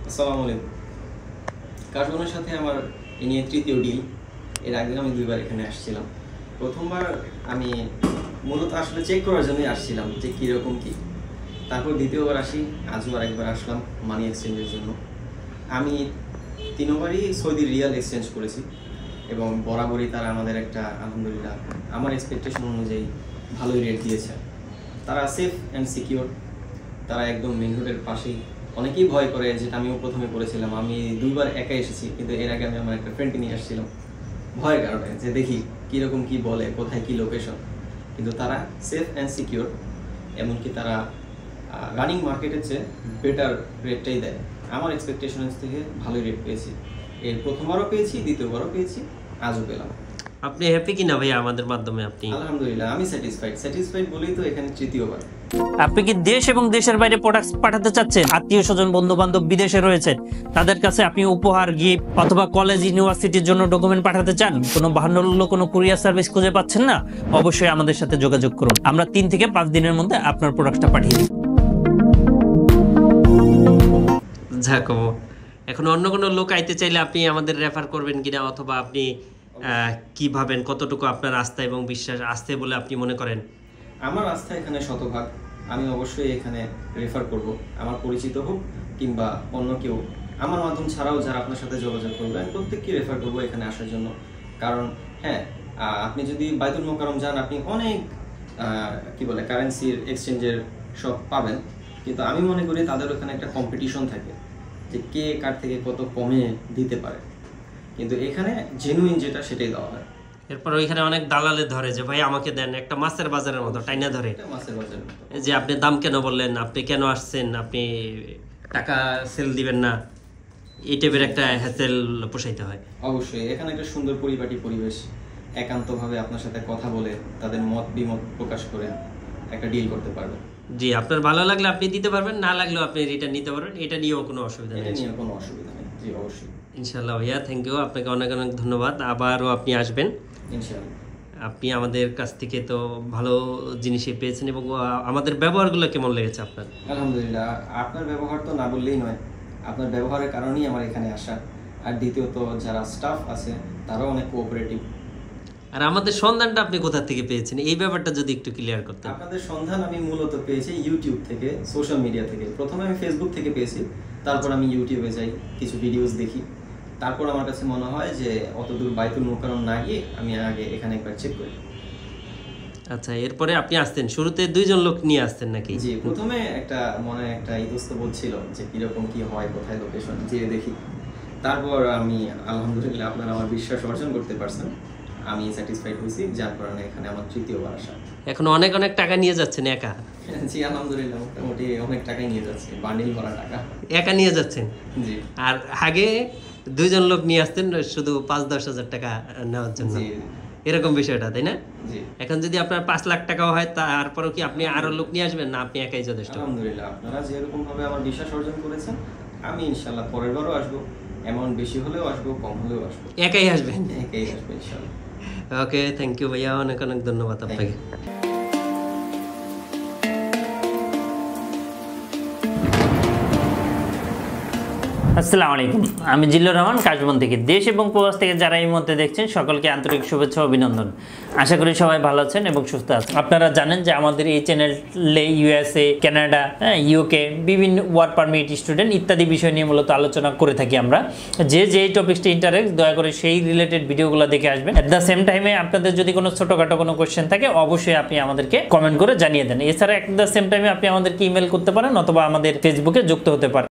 আসসালামু আলাইকুম। কার্বনের সাথে আমার এ নিয়ে তৃতীয় ডিল। এর আগে আমি দুইবার এখানে আসছিলাম। প্রথমবার আমি মূলত আসলে চেক করার জন্যই আসছিলাম যে কীরকম কী। তারপর দ্বিতীয়বার আসি, আজও আরেকবার আসলাম মানি এক্সচেঞ্জের জন্য। আমি তিনবারই সৌদি রিয়াল এক্সচেঞ্জ করেছি এবং বরাবরই তারা আমাদের একটা আলহামদুলিল্লাহ আমার এক্সপেকটেশন অনুযায়ী ভালোই রেট দিয়েছে। তারা সেফ অ্যান্ড সিকিউর, তারা একদম মেইন রোডের পাশেই। অনেকেই ভয় করে, যেটা আমিও প্রথমে করেছিলাম। আমি দুইবার একা এসেছি, কিন্তু এর আগে আমি আমার একটা ফ্রেন্ডকে নিয়ে আসছিলাম ভয়ের কারণে, যে দেখি কীরকম কী বলে, কোথায় কী লোকেশন। কিন্তু তারা সেফ অ্যান্ড সিকিউর, এমনকি তারা রানিং মার্কেটের চেয়ে বেটার রেটটাই দেয়। আমার এক্সপেকটেশনের থেকে ভালোই রেট পেয়েছি। এর প্রথমবারও পেয়েছি, দ্বিতীয়বারও পেয়েছি, আজও পেলাম। আপনি হ্যাপি কিনা ভাই আমাদের মাধ্যমে? আপনি? আলহামদুলিল্লাহ আমি স্যাটিসফাইড বলেই তো এখানে তৃতীয়বার। আপনি কি দেশ এবং দেশের বাইরে প্রোডাক্টস পাঠাতে চাচ্ছেন? আত্মীয় স্বজন বন্ধু বান্ধব বিদেশে রয়েছে, তাদের কাছে আপনি উপহার, গিফট অথবা কলেজ ইউনিভার্সিটির জন্য ডকুমেন্ট পাঠাতে চান, কোনো বাহান্ন কোনো কুরিয়ার সার্ভিস খুঁজে পাচ্ছেন না? অবশ্যই আমাদের সাথে যোগাযোগ করুন। আমরা 3 থেকে 5 দিনের মধ্যে আপনার প্রোডাক্টটা পাঠিয়ে দিই। যাক, এখন অন্য কোনো লোক আইতে চাইলে আপনি আমাদের রেফার করবেন কিনা, অথবা আপনি কি ভাবেন, কতটুকু আপনার আস্থা এবং বিশ্বাস আসতে বলে আপনি মনে করেন? আমার আস্থা এখানে শতভাগ। আমি অবশ্যই এখানে রেফার করব, আমার পরিচিত হোক কিংবা অন্য কেউ। আমার মাধ্যম ছাড়াও যারা আপনার সাথে যোগাযোগ করবে, আমি প্রত্যেককে রেফার করবো এখানে আসার জন্য। কারণ হ্যাঁ, আপনি যদি বাইতুল মোকাররম যান, আপনি অনেক কারেন্সির এক্সচেঞ্জের সব পাবেন, কিন্তু আমি মনে করি তাদের ওখানে একটা কম্পিটিশন থাকে যে কে কার থেকে কত কমে দিতে পারে। কিন্তু এখানে জেনুইন যেটা সেটাই দেওয়া হয়। এরপর ওইখানে অনেক দালালে ধরে যে ভাই আমাকে দেন, একটা মাছের বাজারের মতো টাইনা ধরে যে আপনি দাম কেন বললেন, আপনি কেন আসছেন, আপনি টাকা সেল দিবেন না, এই টাইপের একটা হ্যাসেল পোষাইতে হয়। অবশ্যই এখানে একটা সুন্দর পরিপাটি পরিবেশ, একান্তভাবে আপনার সাথে কথা বলে তাদের মত বিমত প্রকাশ করে একটা ডিল করতে পারবেন। জি, আপনার ভালো লাগলে আপনি দিতে পারবেন, না লাগলেও আপনি রিটার্ন নিতে পারবেন। এটা নিয়েও কোনো অসুবিধা নেই। এটা নিয়ে কোনো অসুবিধা নেই। জি অবশ্যই। ইনশাআল্লাহ ভাইয়া, থ্যাংক ইউ, আপনাকে অনেক অনেক ধন্যবাদ। আবারও আপনি আসবেন ইনশাআল্লাহ। আপনি আমাদের কাছ থেকে তো ভালো জিনিসই পেয়েছেন, এবং আমাদের ব্যবহারগুলো কেমন লেগেছে আপনার? আলহামদুলিল্লাহ, আপনার ব্যবহার তো না বললেই নয়। আপনার ব্যবহারের কারণেই আমার এখানে আসা। আর দ্বিতীয়ত যারা স্টাফ আছে তারাও অনেক কোঅপারেটিভ। আর আমাদের সন্ধানটা আপনি কোথা থেকে পেয়েছেন, এই ব্যাপারটা যদি একটু ক্লিয়ার করতেন। আপনাদের সন্ধান আমি মূলত পেয়েছি ইউটিউব থেকে, সোশ্যাল মিডিয়া থেকে। প্রথমে আমি ফেসবুক থেকে পেয়েছি, তারপর আমি ইউটিউবে যাই, কিছু ভিডিওস দেখি। তারপর আমার কাছে মনে হয় যে অতদূর বাইতুল মোকাররম না গিয়ে আমি আগে এখানে একবার চেক করি। আচ্ছা, এরপরে আপনি আসতেন, শুরুতে 2 জন লোক নিয়ে আসতেন নাকি? জি, প্রথমে একটা মনে একটা ইতস্তবোধ ছিল যে কিরকম কি হয়, কোথায় লোকেশন, যেয়ে দেখি। তারপর আমি আলহামদুলিল্লাহ আপনারা আমার বিশ্বাস অর্জন করতে পারছেন, আমি স্যাটিসফাইড হয়েছি, যার কারণে এখানে আমার তৃতীয়বার আসা। এখন অনেক অনেক টাকা নিয়ে যাচ্ছেন একা? জি আলহামদুলিল্লাহ, মোটামুটি অনেক টাকাই নিয়ে যাচ্ছি, বান্ডিল ভরা টাকা একা নিয়ে যাচ্ছেন। জি। আর আগে 2 জন লোক নিয়ে আসতেন শুধু 5-10 হাজার টাকা নেওয়ার জন্য, এরকম বিষয়টা, তাই না? জি। এখন যদি আপনার 5 লাখ টাকাও হয়, তারপরেও কি আপনি আরো লোক নিয়ে আসবেন, না আপনি একাই যথেষ্ট? আলহামদুলিল্লাহ, আপনারা যেরকম ভাবে আমার বিশ্বাস অর্জন করেছেন, আমি ইনশাআল্লাহ পরের বারও আসবো। অ্যামাউন্ট বেশি হলেও আসবো, কম হলেও আসবো। একাই আসবেন? একাই আসবো ইনশাআল্লাহ। ওকে, থ্যাংক ইউ ভাইয়া, অনেক অনেক ধন্যবাদ আপনাকে। আসসালামু আলাইকুম, আমি জিল্লুর রহমান কাশবন থেকে। দেশ এবং প্রবাস থেকে যারা এই মুহূর্তে দেখছেন, সকলকে আন্তরিক শুভেচ্ছা ও অভিনন্দন। আশা করি সবাই ভালো আছেন এবং সুস্থ আছেন। আপনারা জানেন যে আমাদের এই চ্যানেলে USA, কানাডা, UK বিভিন্ন ওয়ার্ক পারমিট, স্টুডেন্ট ইত্যাদি বিষয় নিয়ে মূলত আলোচনা করে থাকি আমরা। যে টপিকসটি ইন্টারেস্ট, দয়া করে সেই রিলেটেড ভিডিওগুলো দেখে আসবেন। অ্যাট দ্য সেম টাইমে আপনাদের যদি কোনো ছোটোখাটো কোনো কোয়েশ্চেন থাকে, অবশ্যই আপনি আমাদেরকে কমেন্ট করে জানিয়ে দেন। এছাড়া অ্যাট দ্য সেম টাইমে আপনি আমাদেরকে ইমেল করতে পারেন, অথবা আমাদের ফেসবুকে যুক্ত হতে পারেন।